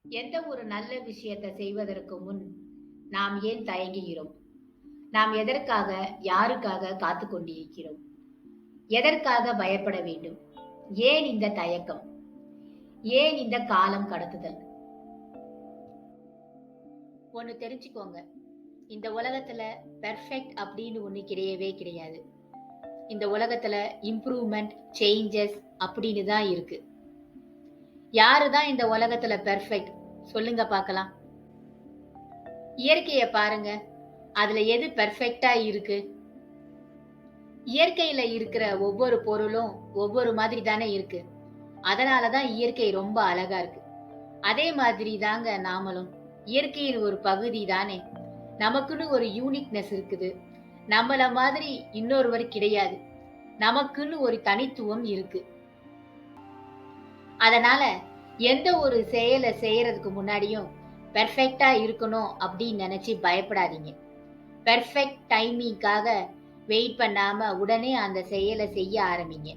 எந்த ஒரு நல்ல விஷயத்தை செய்வதற்கு முன் நாம் ஏன் தயங்குகிறோம்? நாம் எதற்காக, யாருக்காக காத்துக் கொண்டிருக்கிறோம்? எதற்காக பயப்பட வேண்டும்? ஏன் இந்த தயக்கம்? ஏன் இந்த காலம் கடத்துதல்? ஒண்ணு தெரிஞ்சுக்கோங்க. இந்த உலகத்துல பெர்ஃபெக்ட் அப்படின்னு ஒண்ணு கிடையவே கிடையாது. இந்த உலகத்துல இம்ப்ரூவ்மெண்ட், சேஞ்சஸ் அப்படின்னு தான் இருக்கு. யாரு தான் இந்த உலகத்துல பெர்ஃபெக்ட்? சொல்லுங்க பார்க்கலாம். இயற்கைய பாருங்க. அதுல எது பெர்ஃபெக்ட்டா இருக்கு? இயற்கையில இருக்கிற ஒவ்வொரு பொருளும் ஒவ்வொரு மாதிரி தானே இருக்கு. அதனால தான் இயற்கை ரொம்ப அழகா இருக்கு. அதே மாதிரி தாங்க நாமளும். இயற்கையின் ஒரு பகுதி தானே. நமக்குன்னு ஒரு யூனிக்னஸ் இருக்குது. நம்மள மாதிரி இன்னொருவர் கிடையாது. நமக்குன்னு ஒரு தனித்துவம் இருக்கு. அதனால எந்த ஒரு செயலை செய்யறதுக்கு முன்னாடியும் பெர்ஃபெக்ட்டா இருக்கணும் அப்படின்னு நினைச்சு பயப்படாதீங்க. பெர்ஃபெக்ட் டைமிங்காக வெயிட் பண்ணாம உடனே அந்த செயலை செய்ய ஆரம்பிங்க.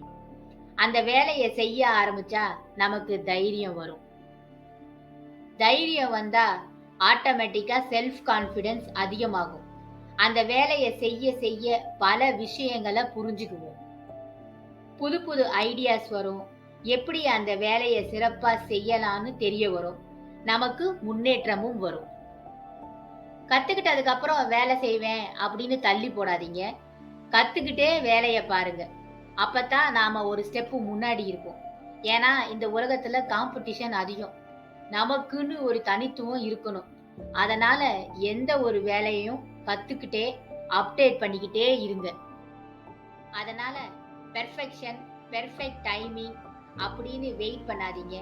அந்த வேலையை செய்ய ஆரம்பிச்சா நமக்கு தைரியம் வரும். தைரியம் வந்தா ஆட்டோமேட்டிக்கா செல்ஃப் கான்ஃபிடன்ஸ் அதிகமாகும். அந்த வேலையை செய்ய செய்ய பல விஷயங்களை புரிஞ்சுக்குவோம். புது புது ஐடியாஸ் வரும். எப்படி அந்த வேலையை சிறப்பா செய்யலாம்னு தெரிய வரும். நமக்கு முன்னேற்றமும் வரும். கத்துக்கிட்டதுக்கு அப்புறம் வேலை செய்வேன் அப்படின்னு தள்ளி போடாதீங்க. கத்துக்கிட்டே வேலையை பாருங்க. அப்பதான் நாம ஒரு ஸ்டெப் முன்னாடி இருப்போம். ஏன்னா இந்த உலகத்துல காம்படிஷன் அதிகம். நமக்குன்னு ஒரு தனித்துவம் இருக்கணும். அதனால எந்த ஒரு வேலையையும் கத்துக்கிட்டே அப்டேட் பண்ணிக்கிட்டே இருங்க. அதனால பெர்ஃபெக்ஷன், பெர்ஃபெக்ட் டைமிங் அப்படின்னு வெயிட் பண்ணாதீங்க.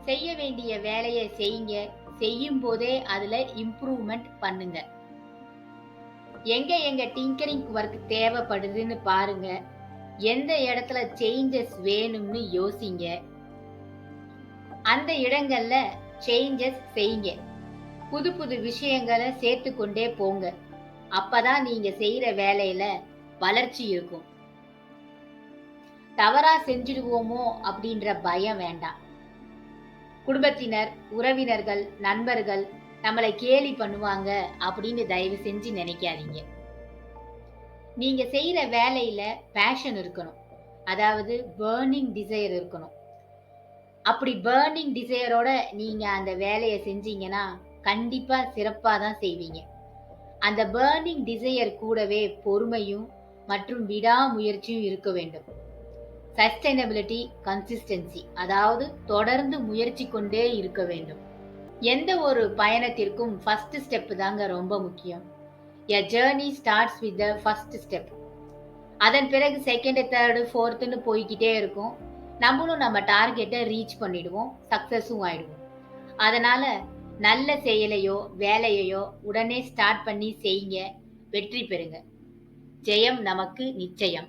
செய்ய வேண்டிய வேலையை செய்யுங்க. செய்யும் போதே அதுல இம்ப்ரூவ்மெண்ட் பண்ணுங்க. எங்க எங்க டிங்கரிங் ஒர்க் தேவைப்படுதுன்னு பாருங்க. எந்த இடத்துல சேஞ்சஸ் வேணும்னு யோசிங்க. அந்த இடங்கள்ல சேஞ்சஸ் செய்யுங்க. புது புது விஷயங்களை சேர்த்து கொண்டே போங்க. அப்பதான் நீங்க செய்யற வேலையில வளர்ச்சி இருக்கும். தவறா செஞ்சிடுவோமோ அப்படின்ற பயம் வேண்டாம். குடும்பத்தினர், உறவினர்கள், நண்பர்கள் நம்மளை கேலி பண்ணுவாங்க அப்படின்னு தயவு செஞ்சு நினைக்காதீங்க. நீங்க செய்யற வேலையில பேஷன் இருக்கணும். அதாவது பர்னிங் டிசைர் இருக்கணும். அப்படி பர்னிங் டிசையரோட நீங்க அந்த வேலையை செஞ்சீங்கன்னா கண்டிப்பா சிறப்பா தான் செய்வீங்க. அந்த பர்னிங் டிசையர் கூடவே பொறுமையும் மற்றும் விடாமுயற்சியும் இருக்க வேண்டும். சஸ்டைனபிலிட்டி, கன்சிஸ்டன்சி, அதாவது தொடர்ந்து முயற்சி கொண்டே இருக்க வேண்டும். எந்த ஒரு பயணத்திற்கும் ஃபர்ஸ்ட் ஸ்டெப் தாங்க ரொம்ப முக்கியம். A journey starts with the first step. அதன் பிறகு செகண்ட், தேர்டு, ஃபோர்த்துன்னு போய்கிட்டே இருக்கும். நம்மளும் நம்ம டார்கெட்டை ரீச் பண்ணிடுவோம். சக்சஸும் ஆயிடுவோம். அதனால நல்ல செயலையோ வேலையையோ உடனே ஸ்டார்ட் பண்ணி செய்யுங்க. வெற்றி பெறுங்க. ஜெயம் நமக்கு நிச்சயம்.